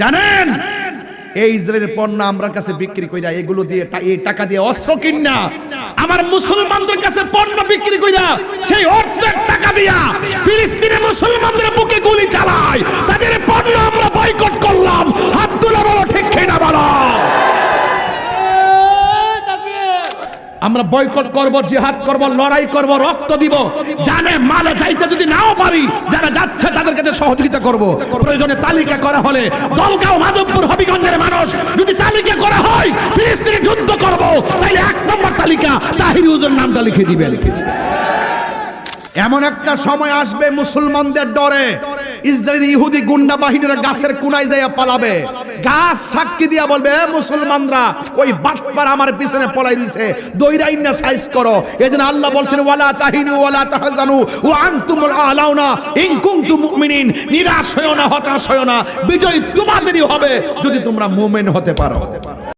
জানেন এই ইসরায়েলের পণ্য আমরা কাছে বিক্রি কইরা এগুলো দিয়ে এই টাকা দিয়ে অস্ত্র কিনা আমার মুসলমানদের কাছে পণ্য বিক্রি কইরা সেই অর্ধেক টাকা দিয়া ফিলিস্তিনের মুসলমানদের বুকে গুলি চালায় তাদের পণ্য আমরা বয়কট করলাম। হাত তুলে বলো ঠিক কিনা বলো। আমরা বয়কট করব, জিহাদ করব, লড়াই করব, রক্ত দিব, জানে মালে যাইতে যদি নাও পারি যারা যাচ্ছে তাদের কাছে সহযোগিতা করব। প্রয়োজনে তালিকা করা হলে দলগাঁও, মাধবপুর, হবিগঞ্জের মানুষ যদি তালিকা করা হয় ফিলিস্তিনে যুদ্ধ করব, তাহলে 1 নম্বর তালিকা তাহির হুজুর নামটা লিখে দিবে। এমন একটা সময় আসবে মুসলমানদের ডরে ইসরায়েলি ইহুদি গুন্ডা বাহিনীরা গাছের কোনায় যাইয়া পালাবে। গাছ সাক্ষী দিয়া বলবে মুসলমানরা ওই বাটপার আমার পিছনে পলাই রইছে, দইরাইনা সাইজ করো। এজন্য আল্লাহ বলছেন ওয়ালা তাহিনু ওয়ালা তাহজানু ওয়া আনতুমুল আলাউনা ইন কুনতুম মুমিনিন। নিরাশ হয়ো না, হতাশ হয়ো না, বিজয় তোমাদেরই হবে যদি তোমরা মুমিন হতে পারো।